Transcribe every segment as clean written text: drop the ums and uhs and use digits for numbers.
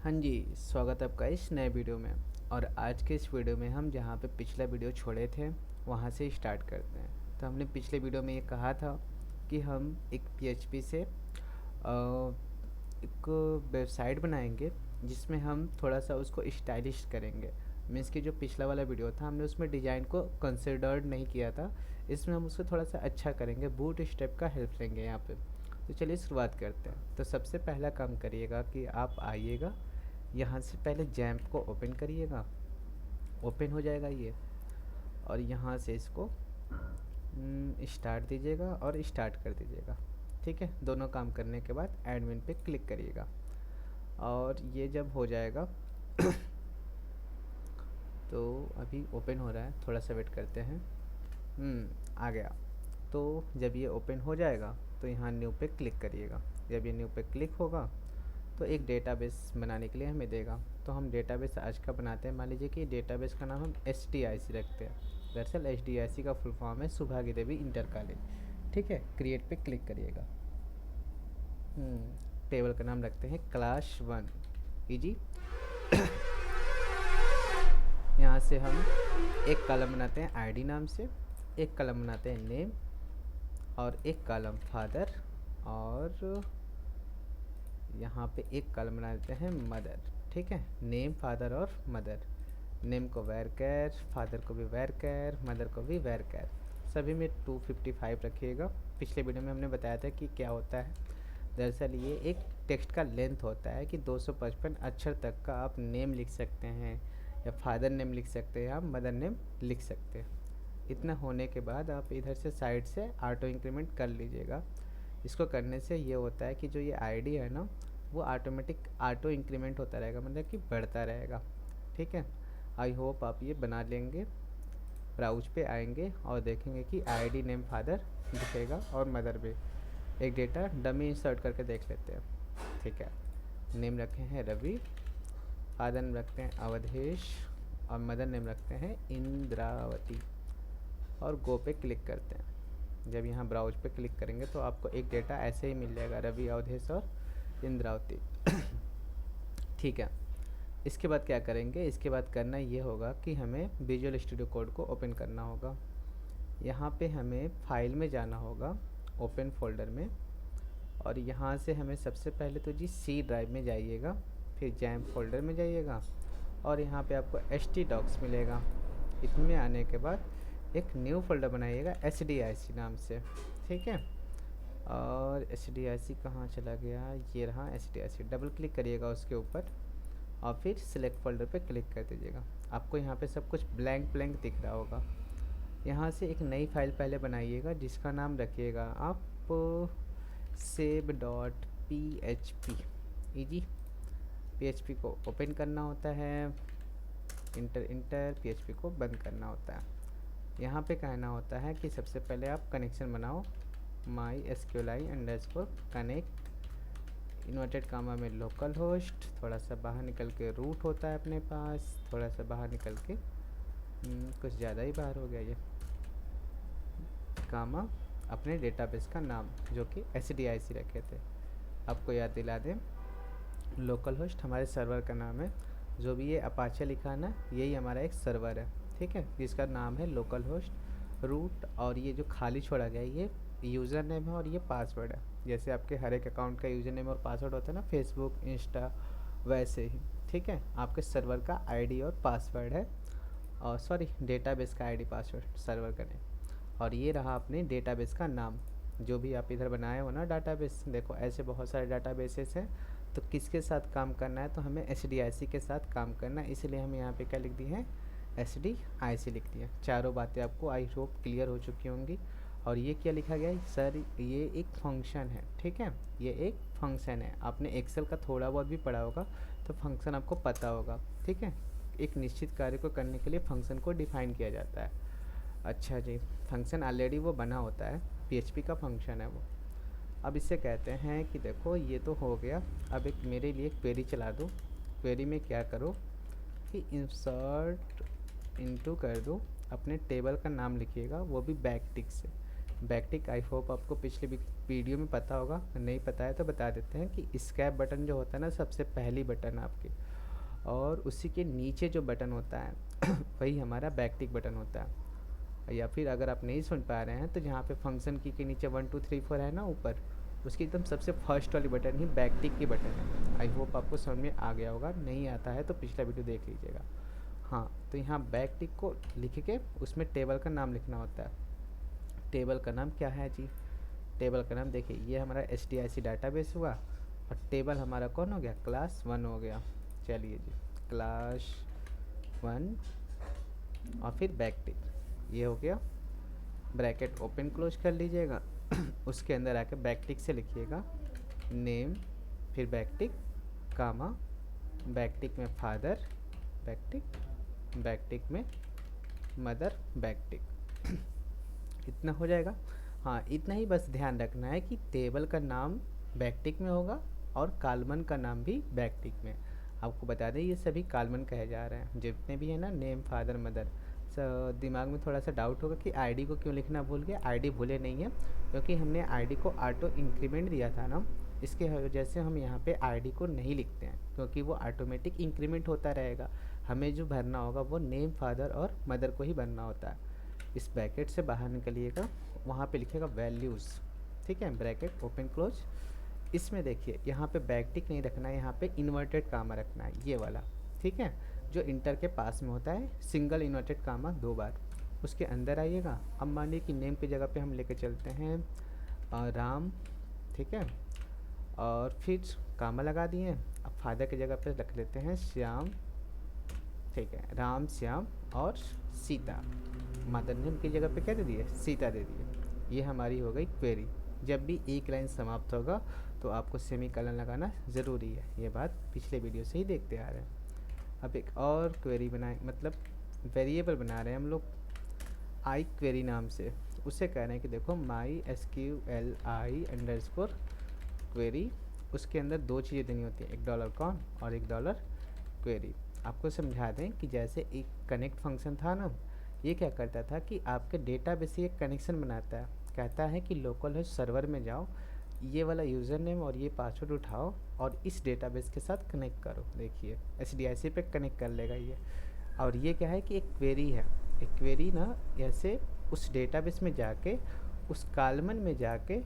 हाँ जी, स्वागत है आपका इस नए वीडियो में। और आज के इस वीडियो में हम जहाँ पे पिछला वीडियो छोड़े थे वहाँ से स्टार्ट करते हैं। तो हमने पिछले वीडियो में ये कहा था कि हम एक पीएचपी से एक वेबसाइट बनाएंगे जिसमें हम थोड़ा सा उसको स्टाइलिश करेंगे। मीन्स कि जो पिछला वाला वीडियो था हमने उसमें डिज़ाइन को कंसिडर्ड नहीं किया था, इसमें हम उसको थोड़ा सा अच्छा करेंगे, बूट स्टेप का हेल्प लेंगे यहाँ पे। तो चलिए शुरुआत करते हैं। तो सबसे पहला काम करिएगा कि आप आइएगा, यहाँ से पहले जैम्प को ओपन करिएगा। ओपन हो जाएगा ये, और यहाँ से इसको स्टार्ट दीजिएगा और स्टार्ट कर दीजिएगा। ठीक है, दोनों काम करने के बाद एडमिन पे क्लिक करिएगा और ये जब हो जाएगा तो अभी ओपन हो रहा है, थोड़ा सा वेट करते हैं। आ गया। तो जब ये ओपन हो जाएगा तो यहाँ न्यू पे क्लिक करिएगा। जब ये न्यू पे क्लिक होगा तो एक डेटाबेस बनाने के लिए हमें देगा। तो हम डेटाबेस आज का बनाते हैं। मान लीजिए कि डेटाबेस का नाम हम SDIC रखते हैं। दरअसल SDIC का फुल फॉर्म है सुभागी देवी इंटर कॉलेज। ठीक है, क्रिएट पे क्लिक करिएगा। टेबल का नाम रखते हैं क्लास 1 इजी। यहाँ से हम एक कॉलम बनाते हैं आईडी नाम से, एक कॉलम बनाते हैं नेम, और एक कॉलम फादर, और यहाँ पे एक कॉलम बना देते हैं मदर। ठीक है, नेम, फादर और मदर। नेम को वैरकर, फादर को भी वैरकर, मदर को भी वैरकर। सभी में 255 रखिएगा। पिछले वीडियो में हमने बताया था कि क्या होता है। दरअसल ये एक टेक्स्ट का लेंथ होता है कि 255 अक्षर तक का आप नेम लिख सकते हैं, या फादर नेम लिख सकते हैं, आप मदर नेम लिख सकते हैं। इतना होने के बाद आप इधर से साइड से ऑटो इंक्रीमेंट कर लीजिएगा। इसको करने से ये होता है कि जो ये आईडी है ना, वो ऑटोमेटिक ऑटो इंक्रीमेंट होता रहेगा, मतलब कि बढ़ता रहेगा। ठीक है, आई होप आप ये बना लेंगे। ब्राउज पे आएंगे और देखेंगे कि आईडी नेम फादर दिखेगा और मदर भी। एक डेटा डमी इंसर्ट करके देख लेते हैं। ठीक है, नेम रखे हैं रवि, फादर नेम रखते हैं अवधेश, और मदर नेम रखते हैं इंद्रावती, और गो पे क्लिक करते हैं। जब यहाँ ब्राउज पे क्लिक करेंगे तो आपको एक डेटा ऐसे ही मिल जाएगा, रवि, अवधेश और इंद्रावती। ठीक है, इसके बाद क्या करेंगे? इसके बाद करना ये होगा कि हमें विजुअल स्टूडियो कोड को ओपन करना होगा। यहाँ पे हमें फाइल में जाना होगा, ओपन फोल्डर में, और यहाँ से हमें सबसे पहले तो जी सी ड्राइव में जाइएगा, फिर जैम फोल्डर में जाइएगा, और यहाँ पे आपको htdocs मिलेगा। इसमें आने के बाद एक न्यू फोल्डर बनाइएगा SDIC नाम से। ठीक है, और SDIC कहाँ चला गया? ये रहा SDIC। डबल क्लिक करिएगा उसके ऊपर और फिर सिलेक्ट फोल्डर पे क्लिक कर दीजिएगा। आपको यहाँ पे सब कुछ ब्लैंक ब्लैंक दिख रहा होगा। यहाँ से एक नई फाइल पहले बनाइएगा जिसका नाम रखिएगा आप save.php। इजी, PHP को ओपन करना होता है, इंटर PHP को बंद करना होता है। यहाँ पे कहना होता है कि सबसे पहले आप कनेक्शन बनाओ, mysqli_connect इन्वर्टेड कामा में लोकल होस्ट, थोड़ा सा बाहर निकल के रूट होता है अपने पास, थोड़ा सा बाहर निकल के कुछ ज़्यादा ही बाहर हो गया ये, कामा अपने डेटाबेस का नाम जो कि SDIC रखे थे। आपको याद दिला दें, लोकल होस्ट हमारे सर्वर का नाम है। जो भी ये अपाचे लिखा है ना, यही हमारा एक सर्वर है। ठीक है, जिसका नाम है लोकल होस्ट। रूट और ये जो खाली छोड़ा गया ये यूज़र नेम है और ये पासवर्ड है। जैसे आपके हर एक अकाउंट का यूज़र नेम और पासवर्ड होता है ना, फेसबुक, इंस्टा, वैसे ही। ठीक है, आपके सर्वर का आईडी और पासवर्ड है, और सॉरी डेटाबेस का आईडी पासवर्ड, सर्वर का नेम। और ये रहा अपने डेटाबेस का नाम। जो भी आप इधर बनाए हो ना डाटाबेस, देखो ऐसे बहुत सारे डाटाबेसेस हैं, तो किसके साथ काम करना है? तो हमें SDIC के साथ काम करना है, इसलिए हम यहाँ पे क्या लिख दिए हैं? SDIC लिख दिया। चारों बातें आपको आई होप क्लियर हो चुकी होंगी। और ये क्या लिखा गया है सर? ये एक फंक्शन है। ठीक है, ये एक फंक्शन है। आपने एक्सेल का थोड़ा बहुत भी पढ़ा होगा तो फंक्शन आपको पता होगा। ठीक है, एक निश्चित कार्य को करने के लिए फंक्शन को डिफाइन किया जाता है। अच्छा जी, फंक्शन ऑलरेडी वो बना होता है, PHP का फंक्शन है वो। अब इससे कहते हैं कि देखो ये तो हो गया, अब एक मेरे लिए क्वेरी चला दो। क्वेरी में क्या करो कि इंसर्ट इनटू कर दो, अपने टेबल का नाम लिखिएगा, वो भी बैक टिक से। बैकटिक आई होप आपको पिछले वीडियो में पता होगा, नहीं पता है तो बता देते हैं कि स्कैप बटन जो होता है ना सबसे पहली बटन आपकी, और उसी के नीचे जो बटन होता है वही हमारा बैकटिक बटन होता है। या फिर अगर आप नहीं सुन पा रहे हैं तो जहाँ पे फंक्शन की के नीचे 1 2 3 4 है ना ऊपर, उसकी एकदम सबसे फर्स्ट वाली बटन ही बैकटिक की बटन है। आई होप आपको समझ में आ गया होगा, नहीं आता है तो पिछला वीडियो देख लीजिएगा। हाँ, तो यहाँ बैकटिक को लिख के उसमें टेबल का नाम लिखना होता है। टेबल का नाम क्या है जी? टेबल का नाम देखिए, ये हमारा SDIC डाटाबेस हुआ, और टेबल हमारा कौन हो गया? क्लास 1 हो गया। चलिए जी, क्लास 1 और फिर बैकटिक, ये हो गया। ब्रैकेट ओपन क्लोज कर लीजिएगा उसके अंदर आके बैकटिक से लिखिएगा नेम, फिर बैकटिक कामा, बैकटिक में फादर बैकटिक, बैकटिक में मदर बैकटिक इतना हो जाएगा। हाँ, इतना ही बस ध्यान रखना है कि टेबल का नाम बैकटिक में होगा और कॉलमन का नाम भी बैकटिक में। आपको बता दें ये सभी कॉलमन कहे जा रहे हैं जितने भी है ना, नेम फादर मदर। दिमाग में थोड़ा सा डाउट होगा कि आईडी को क्यों लिखना भूल गया। आईडी भूले नहीं है, क्योंकि हमने आईडी को ऑटो इंक्रीमेंट दिया था ना, इसके वजह से हम यहाँ पे आईडी को नहीं लिखते हैं, क्योंकि वो ऑटोमेटिक इंक्रीमेंट होता रहेगा। हमें जो भरना होगा वो नेम फादर और मदर को ही भरना होता है। इस ब्रैकेट से बाहर निकलिएगा, वहाँ पे लिखेगा वैल्यूज़, ठीक है, ब्रैकेट ओपन क्लोज। इसमें देखिए यहाँ पे बैकटिक नहीं रखना है, यहाँ पे इन्वर्टेड कामा रखना है, ये वाला, ठीक है, जो इंटर के पास में होता है, सिंगल इन्वर्टेड कामा 2 बार। उसके अंदर आइएगा। अब मानिए कि नेम की जगह पे हम लेके चलते हैं राम, ठीक है, और फिर कामा लगा दिए। अब फादर की जगह पे रख लेते हैं श्याम, ठीक है, राम श्याम और सीता। मदर नेम की जगह पे क्या दे दिए? सीता दे दिए। ये हमारी हो गई क्वेरी। जब भी एक लाइन समाप्त होगा तो आपको सेमीकोलन लगाना ज़रूरी है, ये बात पिछले वीडियो से ही देखते आ रहे हैं। अब एक और क्वेरी बनाए, मतलब वेरिएबल बना रहे हैं हम लोग आई क्वेरी नाम से। उससे कह रहे हैं कि देखो माई SQLI अंडरस्कोर क्वेरी, उसके अंदर 2 चीज़ें देनी होती हैं, एक $कॉन और एक $क्वेरी। आपको समझा दें कि जैसे एक कनेक्ट फंक्शन था ना, ये क्या करता था कि आपके डेटाबेस से एक कनेक्शन बनाता है, कहता है कि लोकल होस्ट सर्वर में जाओ, ये वाला यूज़र नेम और ये पासवर्ड उठाओ और इस डेटाबेस के साथ कनेक्ट करो। देखिए SDIC पे कनेक्ट कर लेगा ये। और ये क्या है कि एक क्वेरी है, एक क्वेरी ना ऐसे उस डेटाबेस में जाके उस कॉलमन में जाके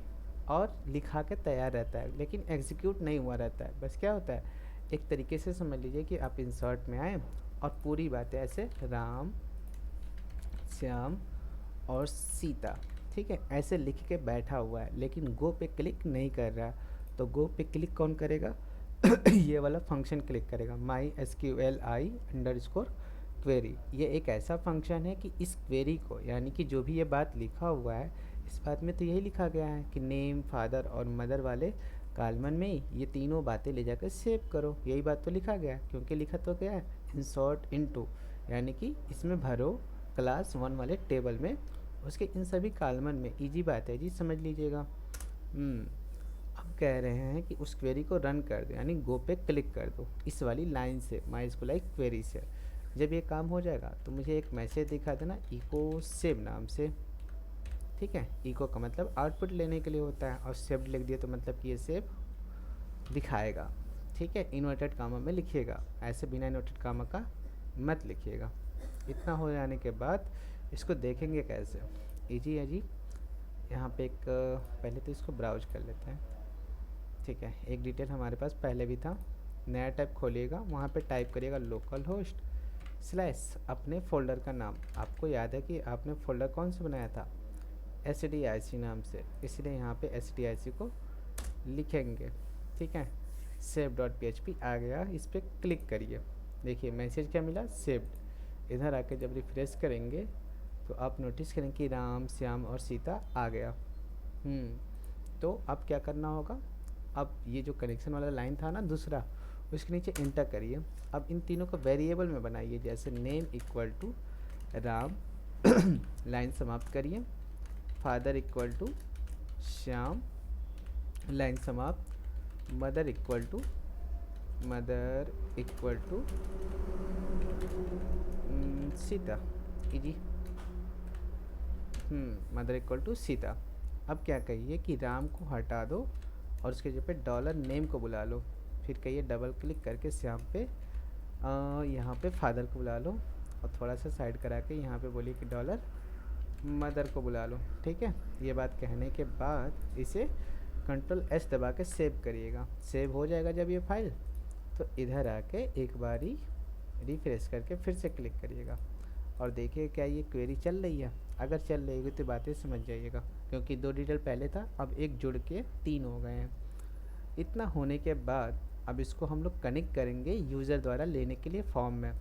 और लिखा के तैयार रहता है, लेकिन एग्जीक्यूट नहीं हुआ रहता है। बस क्या होता है, एक तरीके से समझ लीजिए कि आप इंसर्ट में आए और पूरी बातें ऐसे राम श्याम और सीता, ठीक है, ऐसे लिख के बैठा हुआ है, लेकिन गो पे क्लिक नहीं कर रहा। तो गो पे क्लिक कौन करेगा? ये वाला फंक्शन क्लिक करेगा, माई SQLI अंडरस्कोर क्वेरी। ये एक ऐसा फंक्शन है कि इस क्वेरी को, यानी कि जो भी ये बात लिखा हुआ है, इस बात में तो यही लिखा गया है कि नेम फादर और मदर वाले कॉलमन में ये तीनों बातें ले जाकर सेव करो। यही बात तो लिखा गया है, क्योंकि लिखा तो गया है इंसर्ट इनटू, यानी कि इसमें भरो क्लास 1 वाले टेबल में उसके इन सभी कॉलमन में। इजी बात है जी, समझ लीजिएगा। अब कह रहे हैं कि उस क्वेरी को रन कर दो, यानी गो पे क्लिक कर दो इस वाली लाइन से, MySQLi क्वेरी से। जब ये काम हो जाएगा तो मुझे एक मैसेज दिखा देना इको सेव नाम से, ठीक है। इको का मतलब आउटपुट लेने के लिए होता है, और सेव लिख दिया तो मतलब कि ये सेव दिखाएगा, ठीक है। इन्वर्टेड कामा में लिखिएगा, ऐसे बिना इन्वर्टेड कामा का मत लिखिएगा। इतना हो जाने के बाद इसको देखेंगे कैसे, इजी है जी। यहाँ पे एक पहले तो इसको ब्राउज कर लेते हैं, ठीक है। एक डिटेल हमारे पास पहले भी था, नया टैब खोलिएगा, वहाँ पे टाइप करिएगा लोकल होस्ट स्लैश अपने फ़ोल्डर का नाम। आपको याद है कि आपने फ़ोल्डर कौन सा बनाया था? SDIC नाम से, इसलिए यहाँ पे SDIC को लिखेंगे, ठीक है। save.php आ गया, इस पर क्लिक करिए। देखिए मैसेज क्या मिला? सेव्ड। इधर आके जब रिफ्रेश करेंगे तो आप नोटिस करेंगे कि राम श्याम और सीता आ गया। तो अब क्या करना होगा, अब ये जो कनेक्शन वाला लाइन था ना दूसरा, उसके नीचे इंटर करिए। अब इन तीनों को वेरिएबल में बनाइए, जैसे name equal to Ram line समाप्त करिए, father equal to Shyam line समाप्त, mother equal to Sita, easy, mother equal to Sita. अब क्या कहिए कि राम को हटा दो और उसके जगह पे डॉलर नेम को बुला लो। फिर कहिए डबल क्लिक करके श्याम पे यहाँ पे फादर को बुला लो और थोड़ा सा साइड करा के यहाँ पे बोलिए कि डॉलर मदर को बुला लो। ठीक है, ये बात कहने के बाद इसे कंट्रोल एस दबा के सेव करिएगा। सेव हो जाएगा जब ये फाइल, तो इधर आके एक बारी रिफ्रेश करके फिर से क्लिक करिएगा और देखिए क्या ये क्वेरी चल रही है। अगर चल रही है तो बातें समझ जाइएगा, क्योंकि 2 डिटेल पहले था, अब एक जुड़ के 3 हो गए हैं। इतना होने के बाद अब इसको हम लोग कनेक्ट करेंगे यूज़र द्वारा लेने के लिए फॉर्म में।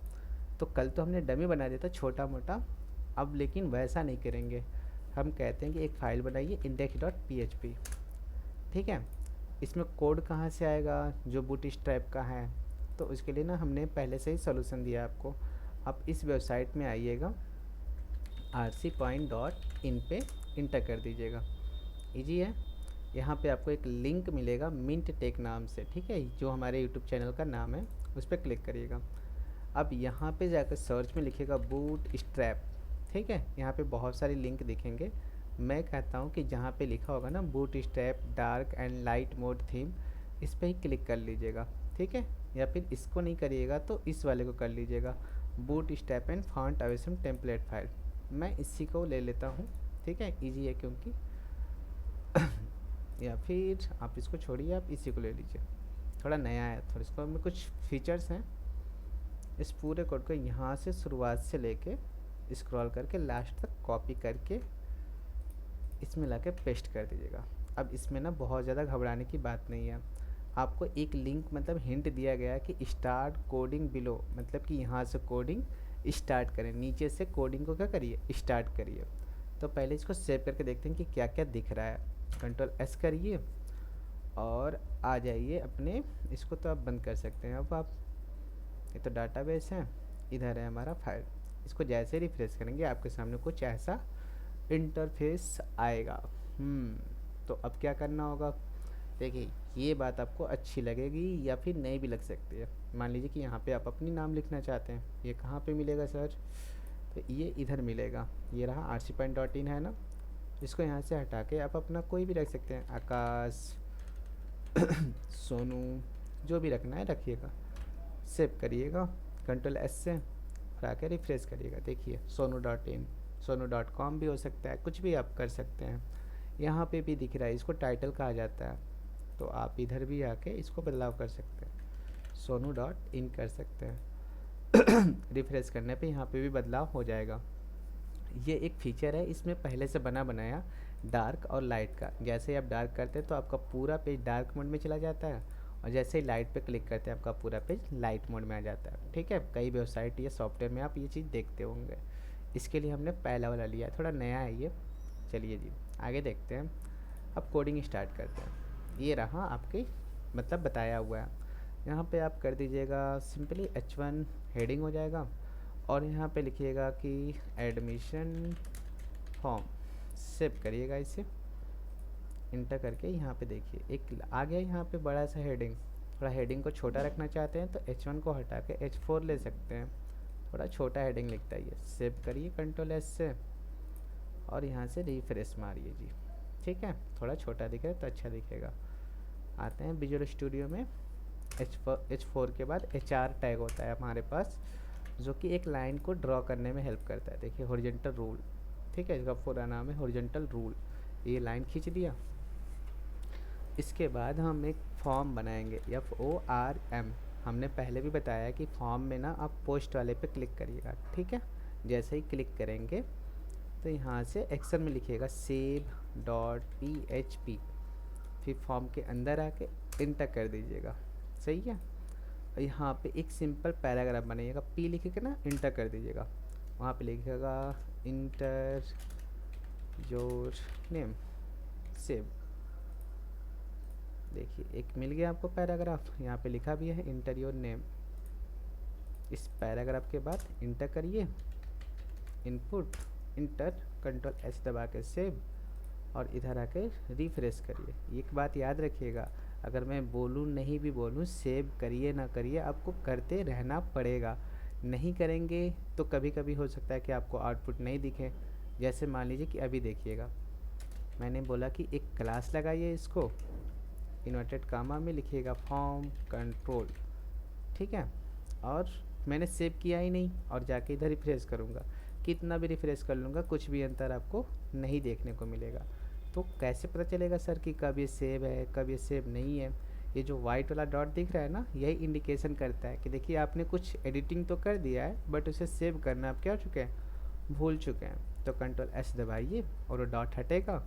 तो कल तो हमने डमी बना दिया था छोटा मोटा, अब लेकिन वैसा नहीं करेंगे। हम कहते हैं कि एक फ़ाइल बनाइए index.php। ठीक है, इसमें कोड कहाँ से आएगा, जो बूटस्ट्रैप का है, तो उसके लिए ना हमने पहले से ही सोल्यूशन दिया आपको। आप इस वेबसाइट में आइएगा, rcpoint.in पे इंटर कर दीजिएगा, इजी है। यहाँ पे आपको एक लिंक मिलेगा मिंट टेक नाम से, ठीक है, जो हमारे यूट्यूब चैनल का नाम है, उस पर क्लिक करिएगा। अब यहाँ पे जाकर सर्च में लिखिएगा बूटस्ट्रैप। ठीक है, यहाँ पे बहुत सारे लिंक दिखेंगे। मैं कहता हूँ कि जहाँ पे लिखा होगा ना bootstrap dark and light mode theme, इस पर ही क्लिक कर लीजिएगा। ठीक है, या फिर इसको नहीं करिएगा तो इस वाले को कर लीजिएगा, bootstrap and font awesome template file. मैं इसी को ले लेता हूँ, ठीक है, इजी है क्योंकि या फिर आप इसको छोड़िए, आप इसी को ले लीजिए, थोड़ा नया है, थोड़ा इसको में कुछ फीचर्स हैं। इस पूरे कोड को यहाँ से शुरुआत से लेके स्क्रॉल करके लास्ट तक कॉपी करके इसमें लाके पेस्ट कर दीजिएगा। अब इसमें ना बहुत ज़्यादा घबराने की बात नहीं है। आपको एक लिंक मतलब हिंट दिया गया है कि स्टार्ट कोडिंग बिलो, मतलब कि यहाँ से कोडिंग स्टार्ट करें, नीचे से कोडिंग को क्या करिए स्टार्ट करिए। तो पहले इसको सेव करके देखते हैं कि क्या क्या दिख रहा है। कंट्रोल एस करिए और आ जाइए अपने, इसको तो आप बंद कर सकते हैं। अब आप, ये तो डाटाबेस है, इधर है हमारा फाइल। इसको जैसे रिफ्रेश करेंगे आपके सामने कुछ ऐसा इंटरफेस आएगा। तो अब क्या करना होगा, देखिए ये बात आपको अच्छी लगेगी या फिर नहीं भी लग सकती है। मान लीजिए कि यहाँ पे आप अपनी नाम लिखना चाहते हैं, ये कहाँ पे मिलेगा सर, तो ये इधर मिलेगा, ये रहा rcpoint.in है ना। इसको यहाँ से हटा के आप अपना कोई भी रख सकते हैं, आकाश सोनू, जो भी रखना है रखिएगा। सेव करिएगा कंट्रोल एस से, और आके रिफ्रेश करिएगा। देखिए सोनू.in, सोनू.com भी हो सकता है, कुछ भी आप कर सकते हैं। यहाँ पे भी दिख रहा है, इसको टाइटल कहा जाता है, तो आप इधर भी आके इसको बदलाव कर सकते हैं, सोनू.in कर सकते हैं। रिफ्रेश करने पे यहाँ पे भी बदलाव हो जाएगा। ये एक फीचर है इसमें पहले से बना बनाया डार्क और लाइट का। जैसे ही आप डार्क करते हैं तो आपका पूरा पेज डार्क मोड में चला जाता है, और जैसे ही लाइट पे क्लिक करते हैं आपका पूरा पेज लाइट मोड में आ जाता है। ठीक है, कई वेबसाइट या सॉफ्टवेयर में आप ये चीज़ देखते होंगे। इसके लिए हमने पहला वाला लिया, थोड़ा नया है ये। चलिए जी आगे देखते हैं। अब कोडिंग स्टार्ट करते हैं। ये रहा आपकी मतलब बताया हुआ है। यहाँ पे आप कर दीजिएगा सिंपली H1 हेडिंग हो जाएगा, और यहाँ पे लिखिएगा कि एडमिशन फॉर्म। सेव करिएगा इसे, इंटर करके यहाँ पे देखिए एक आ गया यहाँ पे बड़ा सा हेडिंग। थोड़ा हेडिंग को छोटा रखना चाहते हैं तो H1 को हटा के H4 ले सकते हैं, थोड़ा छोटा हेडिंग लिखता है ये। सेव करिए कंट्रोल एस से, और यहाँ से रिफ्रेश मारिए जी। ठीक है, थोड़ा छोटा दिख रहा है तो अच्छा दिखेगा। आते हैं विजुअल स्टूडियो में। H4 के बाद HR टैग होता है हमारे पास, जो कि एक लाइन को ड्रॉ करने में हेल्प करता है। देखिए हॉरिजॉन्टल रूल, ठीक है, इसका पूरा नाम है हॉरिजॉन्टल रूल। ये लाइन खींच दिया। इसके बाद हम एक फॉर्म बनाएंगे, FORM। हमने पहले भी बताया कि फॉर्म में ना आप पोस्ट वाले पे क्लिक करिएगा। ठीक है, जैसे ही क्लिक करेंगे तो यहाँ से एक्सेल में लिखिएगा save.php, फिर फॉर्म के अंदर आके इंटर कर दीजिएगा। सही है, और यहाँ पे एक सिंपल पैराग्राफ बनाइएगा, P लिख के ना इंटर कर दीजिएगा। वहाँ पे लिखिएगा इंटर योर नेम, सेव। देखिए एक मिल गया आपको पैराग्राफ, यहाँ पे लिखा भी है इंटर योर नेम। इस पैराग्राफ के बाद इंटर करिए, इनपुट इंटर, कंट्रोल एस दबा के सेव, और इधर आके रिफ्रेश करिए। एक बात याद रखिएगा, अगर मैं बोलूँ नहीं भी बोलूँ, सेव करिए ना करिए, आपको करते रहना पड़ेगा। नहीं करेंगे तो कभी कभी हो सकता है कि आपको आउटपुट नहीं दिखे। जैसे मान लीजिए कि अभी देखिएगा, मैंने बोला कि एक क्लास लगाइए, इसको इन्वर्टेड कामा में लिखिएगा फॉर्म कंट्रोल, ठीक है। और मैंने सेव किया ही नहीं और जाके इधर रिफ्रेश करूँगा, कितना भी रिफ्रेश कर लूँगा कुछ भी अंतर आपको नहीं देखने को मिलेगा। तो कैसे पता चलेगा सर कि कब ये सेव है कब ये सेव नहीं है? ये जो वाइट वाला डॉट दिख रहा है ना, यही इंडिकेशन करता है कि देखिए आपने कुछ एडिटिंग तो कर दिया है बट उसे सेव करना आप क्या हो चुके हैं, भूल चुके हैं। तो कंट्रोल एस दबाइए और वो डॉट हटेगा।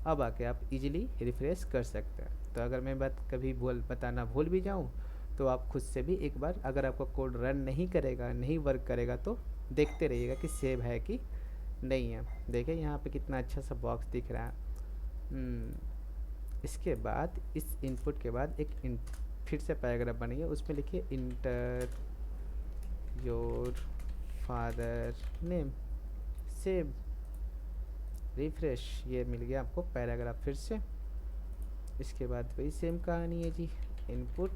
अब आके आप इजीली रिफ्रेश कर सकते हैं। तो अगर मैं बात कभी बताना भूल भी जाऊँ तो आप खुद से भी एक बार, अगर आपका कोड रन नहीं करेगा, नहीं वर्क करेगा, तो देखते रहिएगा कि सेव है कि नहीं है। देखिए यहाँ पे कितना अच्छा सा बॉक्स दिख रहा है। इसके बाद इस इनपुट के बाद एक फिर से पैराग्राफ बनाइए, उसमें लिखिए inter your father name, save, refresh. ये मिल गया आपको पैराग्राफ फिर से। इसके बाद वही सेम कहानी है जी, इनपुट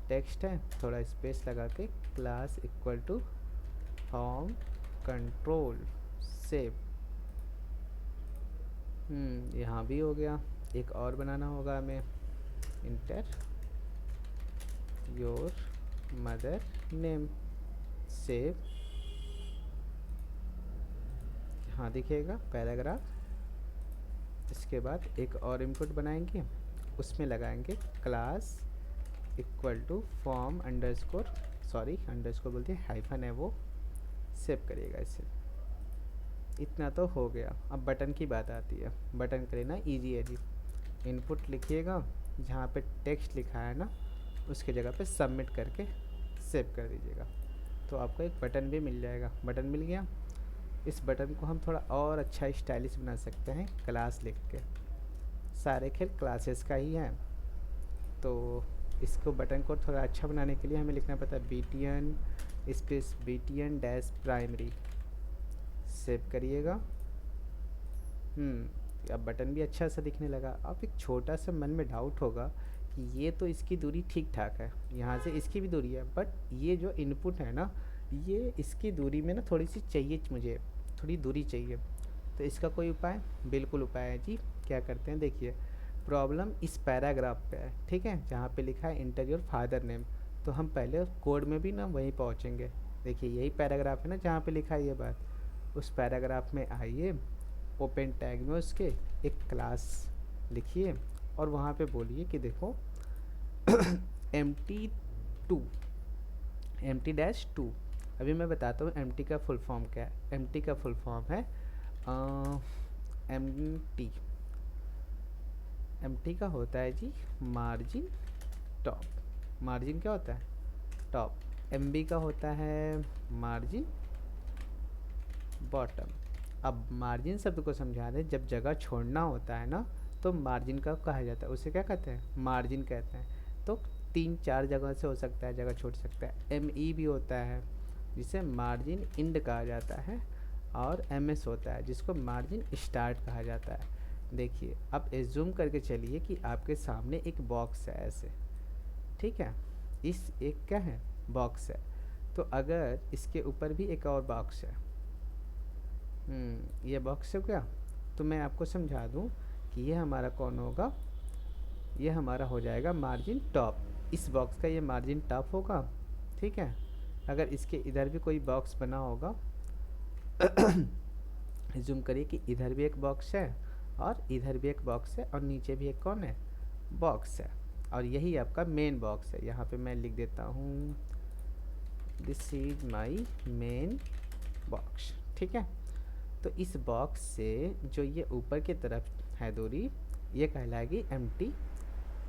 टेक्स्ट है, थोड़ा स्पेस लगा के class equal to form control save. यहाँ भी हो गया। एक और बनाना होगा हमें, enter your mother name, save. यहाँ दिखेगा पैराग्राफ। इसके बाद एक और इनपुट बनाएंगे, उसमें लगाएंगे class equal to form underscore, sorry underscore बोलते हैं, हाइफन है वो, सेव करिएगा इसे। इतना तो हो गया। अब बटन की बात आती है। बटन का लेना ईजी है जी। इनपुट लिखिएगा, जहाँ पे टेक्स्ट लिखा है ना उसके जगह पे सबमिट करके सेव कर दीजिएगा, तो आपको एक बटन भी मिल जाएगा। बटन मिल गया। इस बटन को हम थोड़ा और अच्छा स्टाइलिश बना सकते हैं क्लास लिख के। सारे खेल क्लासेस का ही है, तो इसको बटन को थोड़ा अच्छा बनाने के लिए हमें लिखना पड़ता है btn space btn dash primary. Save करिएगा। अब बटन भी अच्छा सा दिखने लगा। अब एक छोटा सा मन में डाउट होगा कि ये तो इसकी दूरी ठीक ठाक है, यहाँ से इसकी भी दूरी है, बट ये जो इनपुट है ना, ये इसकी दूरी में ना थोड़ी सी चाहिए, मुझे थोड़ी दूरी चाहिए। तो इसका कोई उपाय? बिल्कुल उपाय है जी। क्या करते हैं, देखिए प्रॉब्लम इस पैराग्राफ पे है, ठीक है, जहाँ पे लिखा है इंटर योर फादर नेम। तो हम पहले कोड में भी ना वहीं पहुँचेंगे। देखिए यही पैराग्राफ है ना जहाँ पे लिखा है ये बात। उस पैराग्राफ में आइए, ओपन टैग में उसके एक क्लास लिखिए और वहाँ पे बोलिए कि देखो empty-2 अभी मैं बताता हूँ empty का फुल फॉर्म क्या है। empty का फुल फॉर्म है empty का होता है जी मार्जिन टॉप। मार्जिन क्या होता है? टॉप। MB का होता है मार्जिन बॉटम। अब मार्जिन शब्द को समझा दें, जब जगह छोड़ना होता है ना तो मार्जिन का कहा जाता है, उसे क्या कहते हैं? मार्जिन कहते हैं। तो 3-4 जगह से हो सकता है, जगह छोड़ सकता है। ME भी होता है जिसे मार्जिन इंड कहा जाता है, और MS होता है जिसको मार्जिन स्टार्ट कहा जाता है। देखिए अब एज्यूम करके चलिए कि आपके सामने एक बॉक्स है ऐसे, ठीक है, इस एक क्या है, बॉक्स है। तो अगर इसके ऊपर भी एक और बॉक्स है, ये बॉक्स है क्या, तो मैं आपको समझा दूं कि ये हमारा कौन होगा, ये हमारा हो जाएगा मार्जिन टॉप। इस बॉक्स का ये मार्जिन टॉप होगा, ठीक है। अगर इसके इधर भी कोई बॉक्स बना होगा जूम करिए कि इधर भी एक बॉक्स है और इधर भी एक बॉक्स है और नीचे भी एक कौन है, बॉक्स है, और यही आपका मेन बॉक्स है। यहाँ पे मैं लिख देता हूँ this is my main box, ठीक है। तो इस बॉक्स से जो ये ऊपर की तरफ है दूरी, ये कहलाएगी empty।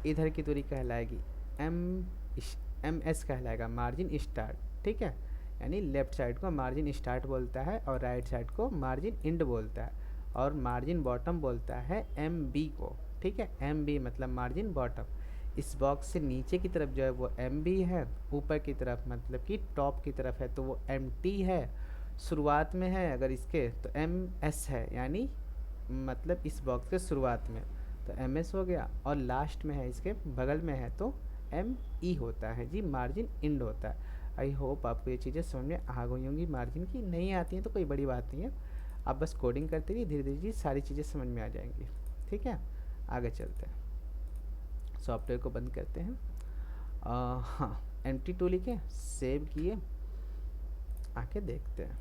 इधर की दूरी कहलाएगी MS कहलाएगा मार्जिन स्टार्ट, ठीक है। यानी लेफ़्ट साइड को मार्जिन स्टार्ट बोलता है और राइट साइड को मार्जिन इंड बोलता है, और मार्जिन बॉटम बोलता है MB को, ठीक है। MB मतलब मार्जिन बॉटम। इस बॉक्स से नीचे की तरफ जो है वो MB है, ऊपर की तरफ मतलब कि टॉप की तरफ है तो वो MT है। शुरुआत में है अगर इसके तो MS है, यानी मतलब इस बॉक्स के शुरुआत में तो MS हो गया, और लास्ट में है इसके बगल में है तो ME होता है जी, मार्जिन इंड होता है। आई होप आपको ये चीज़ें समझ में आ गई होंगी। मार्जिन की नहीं आती हैं तो कोई बड़ी बात नहीं है, आप बस कोडिंग करते रहिए, धीरे धीरे सारी चीज़ें समझ में आ जाएंगी। ठीक है, आगे चलते हैं, सॉफ्टवेयर को बंद करते हैं। हाँ, एम्प्टी टू लिखे, सेव किए, आके देखते हैं।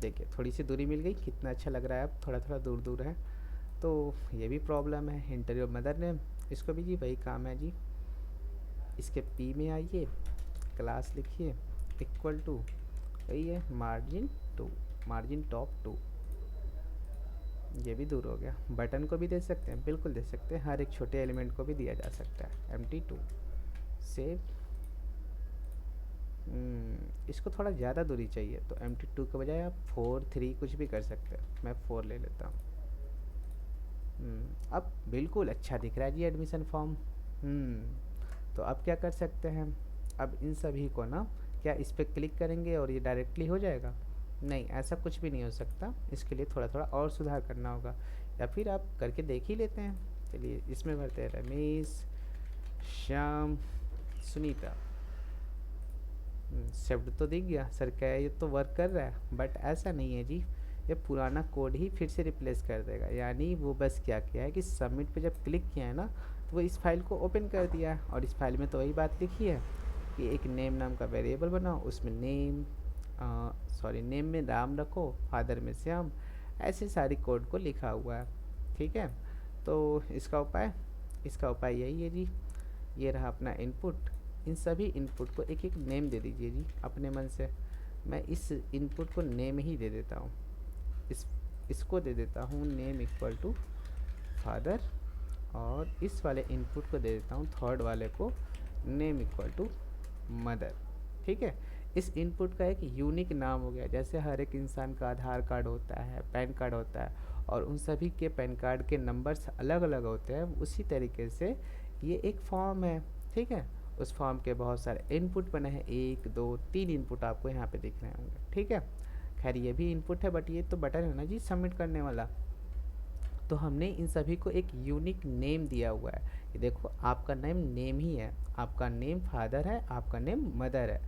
देखिए थोड़ी सी दूरी मिल गई, कितना अच्छा लग रहा है। अब थोड़ा थोड़ा दूर दूर है, तो ये भी प्रॉब्लम है। इंटरव्यू मदर नेम, इसको भी जी वही काम है जी। इसके पी में आइए, क्लास लिखिए इक्वल टू, वही है मार्जिन 2, मार्जिन टॉप 2। ये भी दूर हो गया। बटन को भी दे सकते हैं, बिल्कुल दे सकते हैं, हर एक छोटे एलिमेंट को भी दिया जा सकता है। empty2 save. इसको थोड़ा ज़्यादा दूरी चाहिए, तो empty2 के बजाय आप 4 3 कुछ भी कर सकते हैं। मैं 4 ले लेता हूँ। अब बिल्कुल अच्छा दिख रहा है जी एडमिशन फॉर्म। तो अब क्या कर सकते हैं, अब इन सभी को ना, क्या इस पर क्लिक करेंगे और ये डायरेक्टली हो जाएगा? नहीं, ऐसा कुछ भी नहीं हो सकता। इसके लिए थोड़ा थोड़ा और सुधार करना होगा, या फिर आप करके देख ही लेते हैं। चलिए इसमें भरते हैं रमेश, श्याम, सुनीता। शब्द तो दिख गया सर, क्या है ये तो वर्क कर रहा है, बट ऐसा नहीं है जी। ये पुराना कोड ही फिर से रिप्लेस कर देगा। यानी वो बस क्या किया है कि सबमिट पे जब क्लिक किया है ना, तो वो इस फाइल को ओपन कर दिया है, और इस फाइल में तो वही बात लिखी है कि एक नेम नाम का वेरिएबल बनाओ, उसमें नेम में राम रखो, फादर में श्याम, ऐसे सारी कोड को लिखा हुआ है। ठीक है, तो इसका उपाय यही है जी। ये रहा अपना इनपुट। इन सभी इनपुट को एक एक नेम दे दीजिए जी अपने मन से। मैं इस इनपुट को नेम ही दे देता हूँ। इसको दे देता हूँ नेम इक्वल टू फादर, और इस वाले इनपुट को दे देता हूँ थर्ड वाले को नेम इक्वल टू मदर। ठीक है, इस इनपुट का एक यूनिक नाम हो गया। जैसे हर एक इंसान का आधार कार्ड होता है, पैन कार्ड होता है, और उन सभी के पैन कार्ड के नंबर्स अलग अलग होते हैं, उसी तरीके से ये एक फॉर्म है। ठीक है, उस फॉर्म के बहुत सारे इनपुट बने हैं, 1 2 3 इनपुट आपको यहाँ पे दिख रहे होंगे। ठीक है, खैर ये भी इनपुट है, बट ये तो बटन है ना जी सबमिट करने वाला। तो हमने इन सभी को एक यूनिक नेम दिया हुआ है। ये देखो, आपका नेम ही है, आपका नेम फादर है, आपका नेम मदर है।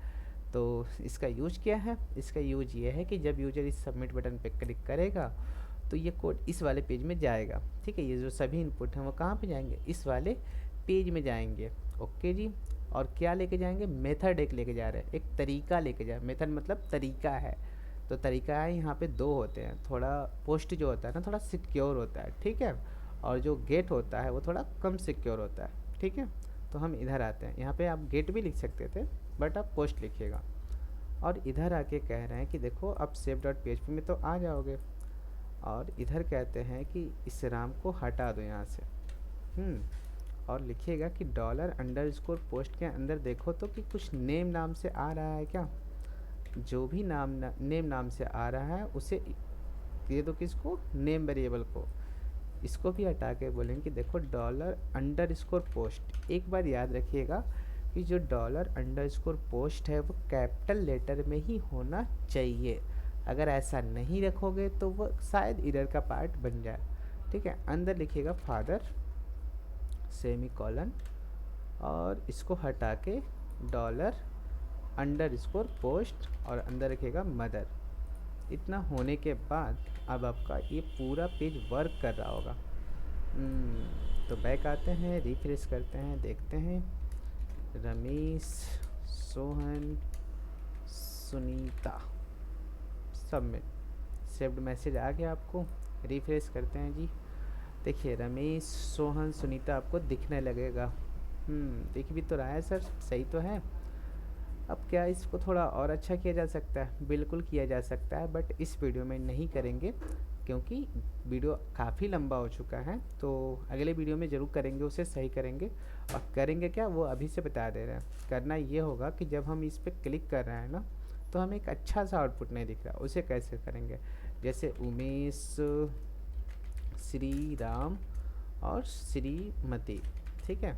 तो इसका यूज क्या है? इसका यूज ये है कि जब यूजर इस सबमिट बटन पे क्लिक करेगा, तो ये कोड इस वाले पेज में जाएगा। ठीक है, ये जो सभी इनपुट हैं वो कहाँ पे जाएंगे? इस वाले पेज में जाएंगे। ओके जी, और क्या लेके जाएंगे? मेथड एक लेके जा रहे हैं, एक तरीका लेके जा रहे हैं। मेथड मतलब तरीका है, तो तरीका है यहाँ पे 2 होते हैं। थोड़ा पोस्ट जो होता है ना, थोड़ा सिक्योर होता है। ठीक है, और जो गेट होता है वो थोड़ा कम सिक्योर होता है। ठीक है, तो हम इधर आते हैं। यहाँ पे आप गेट भी लिख सकते थे, बट आप पोस्ट लिखिएगा। और इधर आके कह रहे हैं कि देखो अब सेव डॉट php में तो आ जाओगे, और इधर कहते हैं कि इस राम को हटा दो यहाँ से। और लिखिएगा कि $_ पोस्ट के अंदर देखो तो कि कुछ नेम नाम से आ रहा है क्या? जो भी नेम नाम से आ रहा है उसे दे दो, किसको? नेम वेरिएबल को। इसको भी हटा के बोलेंगे कि देखो $_ पोस्ट। एक बार याद रखिएगा कि जो $_ पोस्ट है वो कैपिटल लेटर में ही होना चाहिए। अगर ऐसा नहीं रखोगे तो वो शायद एरर का पार्ट बन जाए। ठीक है, अंदर लिखिएगा फादर सेमीकोलन, और इसको हटा के $_ पोस्ट, और अंदर रखिएगा मदर। इतना होने के बाद अब आपका ये पूरा पेज वर्क कर रहा होगा। तो बैक आते हैं, रिफ्रेश करते हैं, देखते हैं Ramesh, Sohan, Sunita, submit. Saved message आ गया आपको। रिफ्रेश करते हैं जी, देखिए रमेश, सोहन, सुनीता आपको दिखने लगेगा। दिख भी तो रहा है सर, सही तो है। अब क्या इसको थोड़ा और अच्छा किया जा सकता है? बिल्कुल किया जा सकता है, बट इस वीडियो में नहीं करेंगे, क्योंकि वीडियो काफ़ी लंबा हो चुका है। तो अगले वीडियो में ज़रूर करेंगे, उसे सही करेंगे। और करेंगे क्या, वो अभी से बता दे रहे हैं। करना ये होगा कि जब हम इस पर क्लिक कर रहे हैं ना, तो हमें एक अच्छा सा आउटपुट नहीं दिख रहा, उसे कैसे करेंगे? जैसे उमेश, श्री राम और श्रीमती। ठीक है,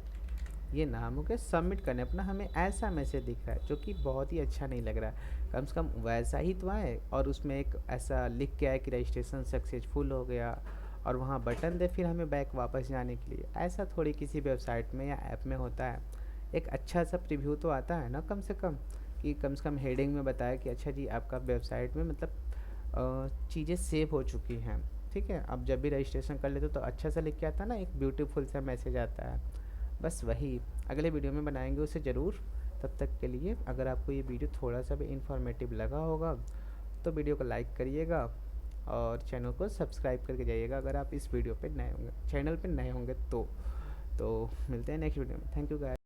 ये नाम हो गया। सबमिट करने अपना हमें ऐसा मैसेज दिख रहा है, जो कि बहुत ही अच्छा नहीं लग रहा है। कम से कम वैसा ही तो आए, और उसमें एक ऐसा लिख के आए कि रजिस्ट्रेशन सक्सेसफुल हो गया, और वहाँ बटन दे फिर हमें बैक वापस जाने के लिए। ऐसा थोड़ी किसी वेबसाइट में या ऐप में होता है। एक अच्छा सा प्रीव्यू तो आता है ना, कम से कम हेडिंग में बताया कि अच्छा जी आपका वेबसाइट में मतलब चीज़ें सेव हो चुकी हैं। ठीक है। अब जब भी रजिस्ट्रेशन कर लेते हो तो अच्छा सा लिख के आता है ना, एक ब्यूटीफुल सा मैसेज आता है, बस वही अगले वीडियो में बनाएंगे उसे ज़रूर। तब तक के लिए अगर आपको ये वीडियो थोड़ा सा भी इंफॉर्मेटिव लगा होगा तो वीडियो को लाइक करिएगा और चैनल को सब्सक्राइब करके जाइएगा अगर आप इस वीडियो पे नए होंगे, चैनल पे नए होंगे तो मिलते हैं नेक्स्ट वीडियो में। Thank you guys.